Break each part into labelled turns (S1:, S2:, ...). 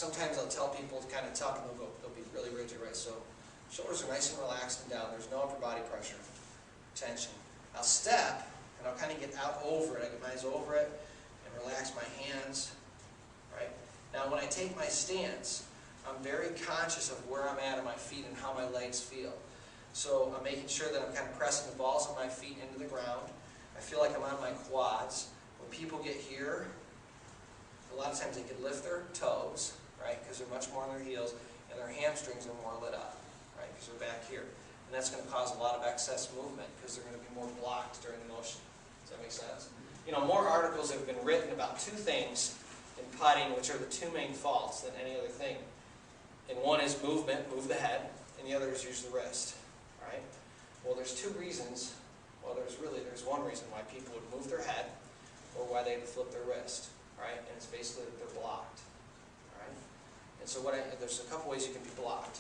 S1: sometimes I'll tell people to kind of tuck and they'll be really rigid, right? So shoulders are nice and relaxed and down. There's no upper body pressure, tension. I'll step and I'll kind of get out over it. I get my eyes over it and relax my hands, right? Now when I take my stance, I'm very conscious of where I'm at on my feet and how my legs feel. So I'm making sure that I'm kind of pressing the balls of my feet into the ground. I feel like I'm on my quads. When people get here, a lot of times they can lift their toes, right, because they're much more on their heels, and their hamstrings are more lit up, right, because they're back here. And that's going to cause a lot of excess movement because they're going to be more blocked during the motion. Does that make sense? You know, more articles have been written about two things in putting, which are the two main faults than any other thing. And one is movement, move the head, and the other is use the wrist, right? Well, there's two reasons. Well, there's one reason why people would move their head or why they would flip their wrist, right? And it's basically that they're blocked, right? And so there's a couple ways you can be blocked.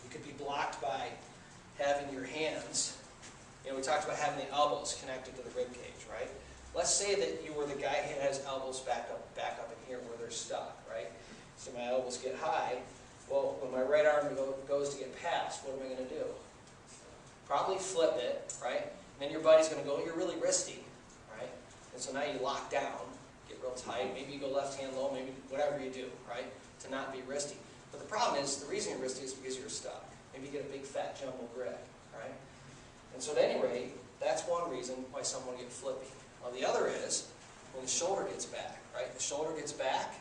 S1: You could be blocked by having your hands, you know, we talked about having the elbows connected to the rib cage, right? Let's say that you were the guy who has elbows back up in here where they're stuck, right? So my elbows get high. Well, when my right arm goes to get past, what am I going to do? Probably flip it, right? And then your buddy's going to go, you're really wristy, right? And so now you lock down, get real tight. Maybe you go left hand low, maybe whatever you do, right? To not be wristy. But the problem is, the reason you're wristy is because you're stuck. Maybe you get a big fat jumbo grip, right? And so at any rate, that's one reason why someone will get flippy. Well, the other is when the shoulder gets back, right? The shoulder gets back,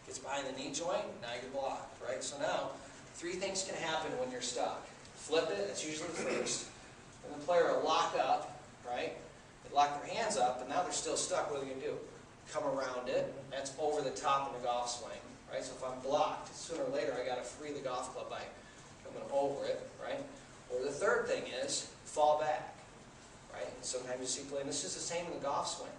S1: gets behind the knee joint, now you're blocked, right? So now, three things can happen when you're stuck. Flip it, that's usually the first. And the player will lock up, right? They lock their hands up, and now they're still stuck. What are they going to do? Come around it. That's over the top in the golf swing, right? So if I'm blocked, sooner or later I got to free the golf club by coming over it, right? Or the third thing is fall back, right? And sometimes you see play, and this is the same in the golf swing.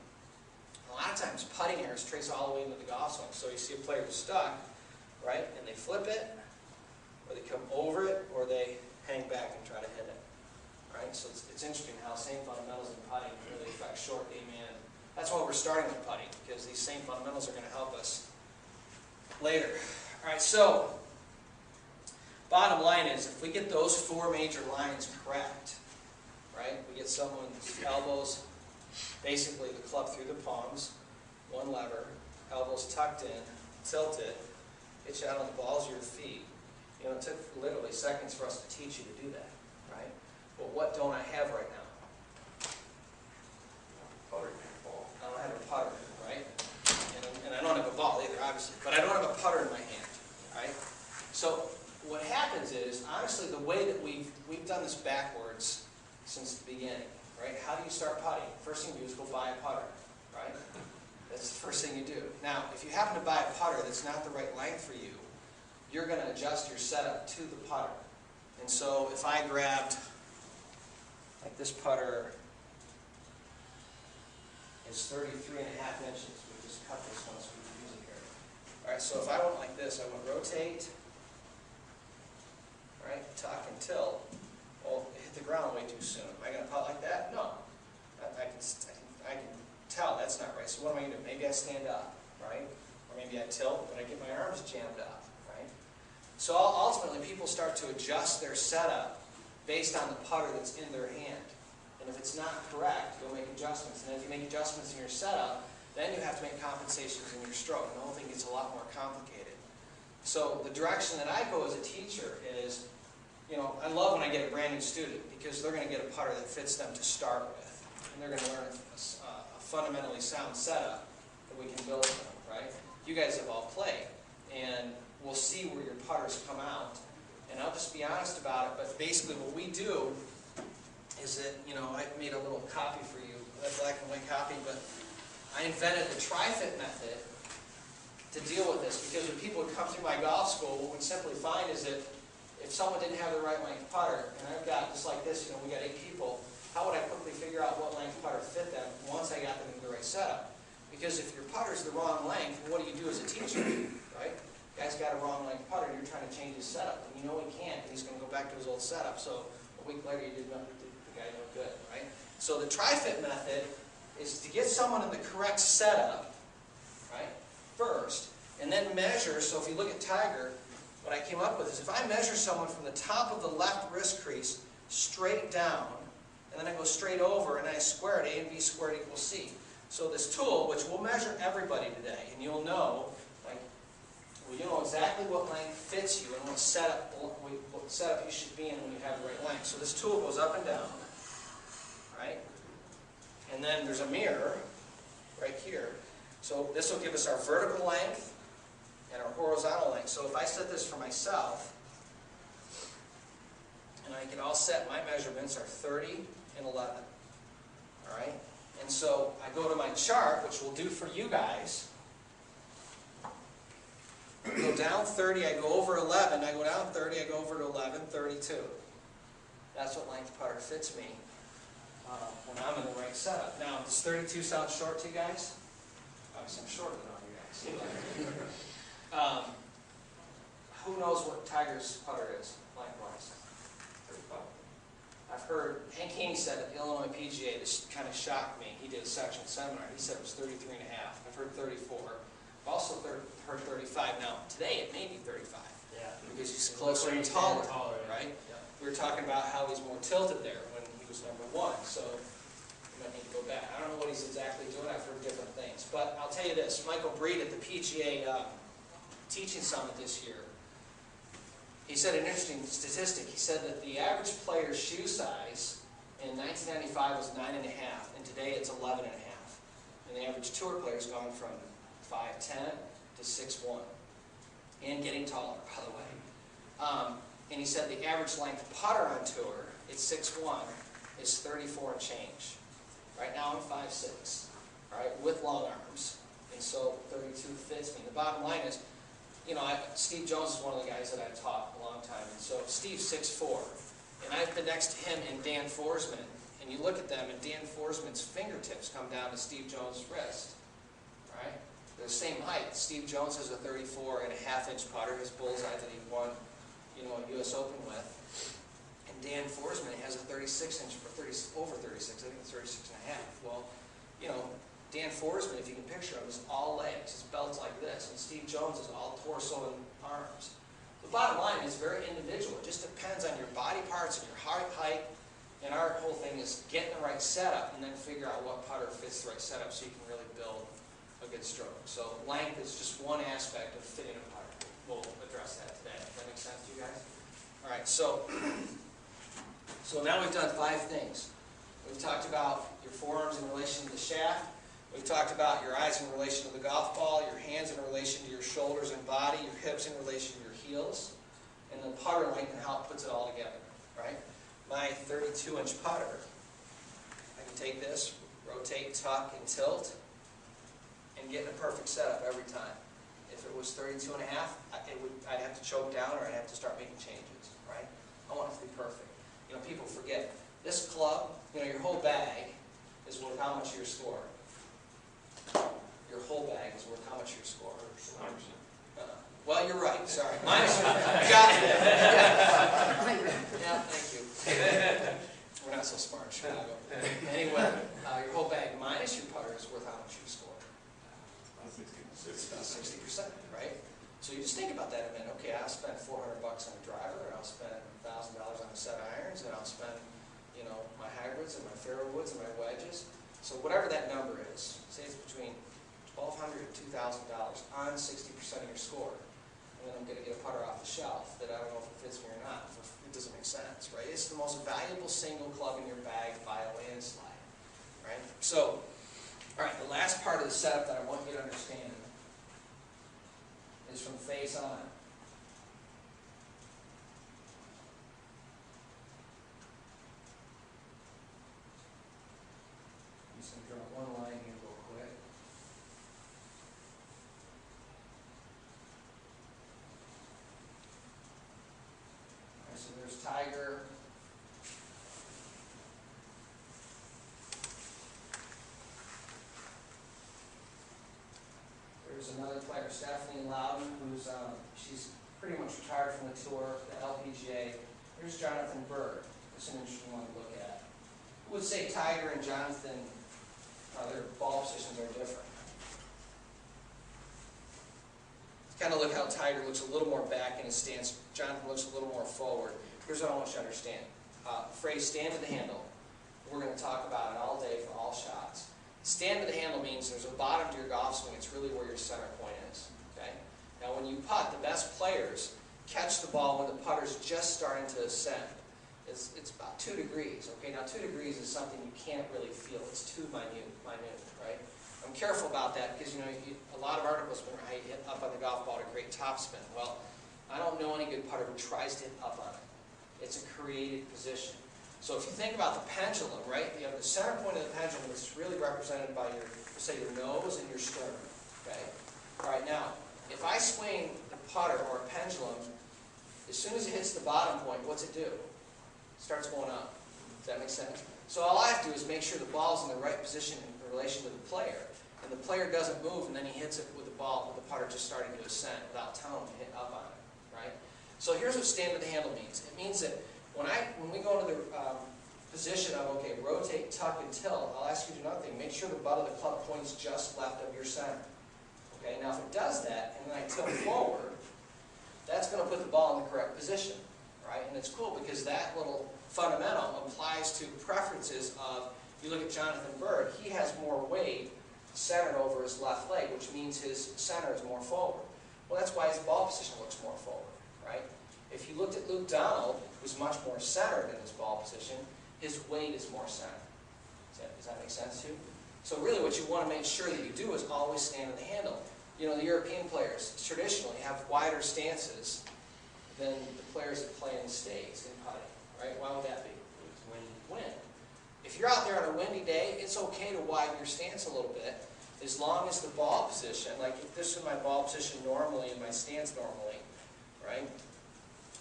S1: A lot of times putting errors trace all the way into the golf swing. So you see a player who's stuck, right? And they flip it, or they come over it, or they hang back and try to hit it, right? So it's interesting how same fundamentals in putting really affect short game and that's why we're starting with putting, because these same fundamentals are going to help us later. All right, so bottom line is if we get those four major lines correct, right? We get someone's elbows, basically the club through the palms, one lever, elbows tucked in, tilted, get you out on the balls of your feet. You know, it took literally seconds for us to teach you to do that, right? But what don't I have right now? Putter ball. I don't have a putter, right? And I don't have a ball either, obviously. But I don't have a putter in my hand, right? So what happens is, honestly, the way that we've done this backwards since the beginning, right? How do you start putting? First thing you do is go buy a putter, right? That's the first thing you do. Now, if you happen to buy a putter that's not the right length for you, you're going to adjust your setup to the putter. And so if I grabbed, like this putter is 33.5 inches. We just cut this one so we can use it here. All right, so if I went like this, I would rotate, right, tuck and tilt. Well, it hit the ground way too soon. Am I going to putt like that? No. I can tell that's not right. So what am I going to do? Maybe I stand up, right? Or maybe I tilt, but I get my arms jammed up. So ultimately, people start to adjust their setup based on the putter that's in their hand. And if it's not correct, you'll make adjustments. And if you make adjustments in your setup, then you have to make compensations in your stroke. And the whole thing gets a lot more complicated. So the direction that I go as a teacher is, you know, I love when I get a brand new student because they're going to get a putter that fits them to start with. And they're going to learn a fundamentally sound setup that we can build from, right? You guys have all played. And we'll see where your putters come out. And I'll just be honest about it, but basically what we do is that, you know, I made a little copy for you, a black and white copy, but I invented the tri-fit method to deal with this, because when people would come through my golf school, what we'd simply find is that if someone didn't have the right length putter, and I've got, just like this, you know, we got 8 people, how would I quickly figure out what length putter fit them once I got them into the right setup? Because if your putter's the wrong length, what do you do as a teacher, right? Guy's got a wrong length putter and you're trying to change his setup. And you know he can't, and he's going to go back to his old setup. So a week later you did the guy no good, right? So the tri-fit method is to get someone in the correct setup, right, first, And then measure, so if you look at Tiger, what I came up with is if I measure someone from the top of the left wrist crease straight down, and then I go straight over and I square it, A and B squared equals C. So this tool, which will measure everybody today, and you'll know, like, well, you know exactly what length fits you and what setup you should be in when you have the right length. So this tool goes up and down, right? And then there's a mirror right here. So this will give us our vertical length and our horizontal length. So if I set this for myself, and I get all set, my measurements are 30 and 11. All right? And so I go to my chart, which will do for you guys. I go down 30, I go over 11, I go down 30, I go over to 11, 32. That's what length putter fits me when I'm in the right setup. Now, does 32 sound short to you guys? Obviously, I'm shorter than all you guys. Who knows what Tiger's putter is, lengthwise? I've heard, Hank Haney said at the Illinois PGA, this kind of shocked me. He did a section seminar. He said it was 33 and a half. I've heard 34. I've also heard 35. Now, today it may be 35. Yeah. Because he's closer and taller, right? Yeah. We were talking about how he's more tilted there when he was number one. So we might need to go back. I don't know what he's exactly doing. I've heard different things. But I'll tell you this. Michael Breed at the PGA Teaching Summit this year, he said an interesting statistic. He said that the average player's shoe size in 1995 was 9.5, and today it's 11.5. And the average tour player's gone from 5'10" to 6'1", and getting taller, by the way. And he said the average length putter on tour, it's 6'1", is 34 and change. Right now I'm 5'6", all right, with long arms, and so 32 fits me. The bottom line is, you know, Steve Jones is one of the guys that I've taught a long time, and so Steve's 6'4", and I've been next to him and Dan Forsman, and you look at them, and Dan Forsman's fingertips come down to Steve Jones' wrist, right? They're the same height. Steve Jones has a 34.5-inch putter, his bullseye that he won, you know, a U.S. Open with, and Dan Forsman has a 36-inch, or over 36, I think it's 36.5. Well, you know, Dan Forsman, if you can picture him, is all legs. His belt's like this. And Steve Jones is all torso and arms. The bottom line is very individual. It just depends on your body parts and your heart height. And our whole thing is get in the right setup and then figure out what putter fits the right setup so you can really build a good stroke. So length is just one aspect of fitting a putter. We'll address that today. Does that make sense to you guys? All right, so now we've done 5 things. We've talked about your forearms in relation to the shaft. We've talked about your eyes in relation to the golf ball, your hands in relation to your shoulders and body, your hips in relation to your heels, and the putter length and how it puts it all together, right? My 32-inch putter, I can take this, rotate, tuck, and tilt, and get in a perfect setup every time. If it was 32 and a half, I'd have to choke down or I'd have to start making changes, right? I want it to be perfect. You know, people forget, this club, you know, your whole bag is worth how much your score. Your whole bag is worth how much your score? 100%. Well, you're right. Sorry. Minus you. Got me there. Yeah, thank you. We're not so smart in Chicago. Anyway, your whole bag minus your putter is worth how much you score? It's about 60%, right? So you just think about that a minute. Okay, I'll spend $400 on a driver, and I'll spend $1,000 on a set of irons, and I'll spend, you know, my hybrids and my fairway woods and my wedges. So whatever that number is, say it's between $1,200 and $2,000 on 60% of your score, and then I'm going to get a putter off the shelf that I don't know if it fits me or not. It doesn't make sense, right? It's the most valuable single club in your bag by a landslide, right? So, all right, the last part of the setup that I want you to understand is from face on. I'm just going to draw one line here real quick. All right, so there's Tiger. There's another player, Stephanie Loudon, who's she's pretty much retired from the tour, the LPGA. Here's Jonathan Berg. This is an interesting one to look at. I would say Tiger and Jonathan, their ball positions are different. kind of look how Tiger looks a little more back in his stance. Jonathan looks a little more forward. Here's what I want you to understand. Phrase stand to the handle. We're going to talk about it all day for all shots. Stand to the handle means there's a bottom to your golf swing. It's really where your center point is. Okay? Now when you putt, the best players catch the ball when the putter's just starting to ascend. It's about 2 degrees. Okay? Now 2 degrees is something you can't really feel. It's too minute, right? I'm careful about that because, a lot of articles been how you hit up on the golf ball to create topspin. Well, I don't know any good putter who tries to hit up on it. It's a created position. So if you think about the pendulum, right, you have the center point of the pendulum is really represented by your, say, your nose and your sternum. Okay? All right, now, if I swing the putter or a pendulum, as soon as it hits the bottom point, what's it do? It starts going up. Does that make sense? So all I have to do is make sure the ball's in the right position in relation to the player, and the player doesn't move, and then he hits it with the ball, with the putter just starting to ascend without telling him to hit up on it, right? So here's what stand to the handle means. It means that when we go to the position of, okay, rotate, tuck, and tilt, I'll ask you to do another thing. Make sure the butt of the club points just left of your center. Okay, now if it does that, and then I tilt forward, that's going to put the ball in the correct position, right? And it's cool because that little fundamental applies to preferences of, you look at Jonathan Bird, he has more weight centered over his left leg, which means his center is more forward. Well, that's why his ball position looks more forward, right? If you looked at Luke Donald, who's much more centered in his ball position, his weight is more centered. Does that make sense to you? So really what you want to make sure that you do is always stand on the handle. The European players traditionally have wider stances than the players that play in the States in putting, right? Why would that be? Wind. If you're out there on a windy day, it's okay to widen your stance a little bit, as long as the ball position, like if this is my ball position normally and my stance normally, right?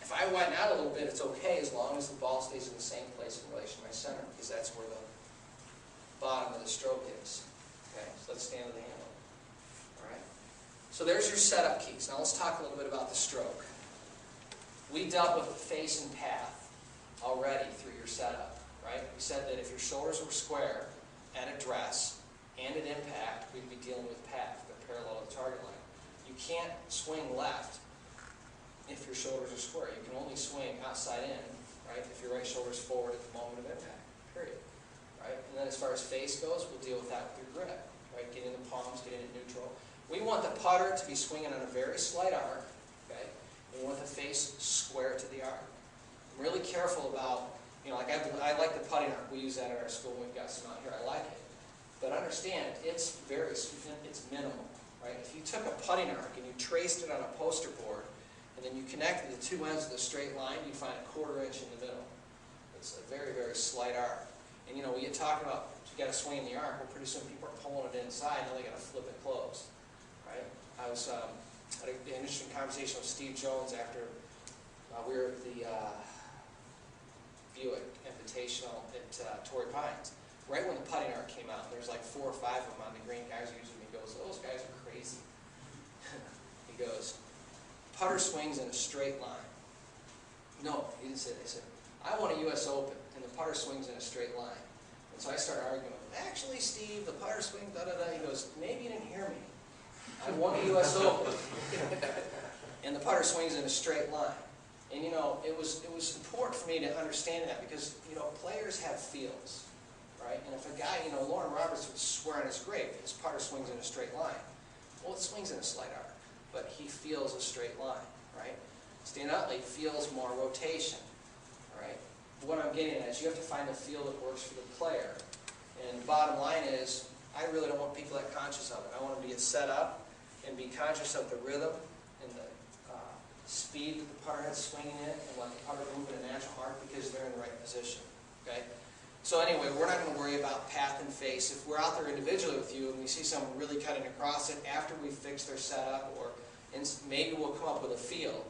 S1: If I widen out a little bit, it's okay as long as the ball stays in the same place in relation to my center, because that's where the bottom of the stroke is. Okay, so let's stand to the handle. All right. So there's your setup keys. Now let's talk a little bit about the stroke. We dealt with the face and path already through your setup, right? We said that if your shoulders were square at address and at impact, we'd be dealing with path. They're parallel to the target line. You can't swing left if your shoulders are square. You can only swing outside in, right, if your right shoulder is forward at the moment of impact, period. Right? And then as far as face goes, we'll deal with that with your grip, right? Getting the palms, getting it neutral. We want the putter to be swinging on a very slight arc, okay? We want the face square to the arc. I'm really careful about, like I like the putting arc. We use that at our school. We've got some out here. I like it. But understand, it's minimal, right? If you took a putting arc and you traced it on a poster board, and then you connected the two ends of the straight line, you'd find a 1/4 inch in the middle. It's a very, very slight arc. And we get talking about you got to swing in the arc. Well, pretty soon people are pulling it inside, now they got to flip it closed, right? I was had an interesting conversation with Steve Jones after we were at the Buick Invitational at Torrey Pines. Right when the putting arc came out, there's like 4 or 5 of them on the green. Guys are using them. He goes, "Those guys are crazy." He goes, "Putter swings in a straight line." No, he didn't say that. He said, "I won a U.S. Open, and the putter swings in a straight line." And so I started arguing with him. "Actually, Steve, the putter swings, da-da-da." He goes, "Maybe you didn't hear me. I won a U.S. Open, and the putter swings in a straight line." And it was important for me to understand that because players have feels, right? And if a guy, Lauren Roberts would swear on his grave, his putter swings in a straight line. Well, it swings in a slight arc, but he feels a straight line, right? Stan Utley feels more rotation, right? What I'm getting at is you have to find a feel that works for the player. And the bottom line is, I really don't want people that conscious of it. I want them to get set up and be conscious of the rhythm and the speed that the putter head's swinging in, and let the putter move in a natural arc because they're in the right position. Okay. So anyway, we're not going to worry about path and face. If we're out there individually with you and we see someone really cutting across it after we fix their setup, or maybe we'll come up with a feel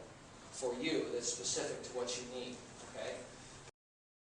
S1: for you that's specific to what you need.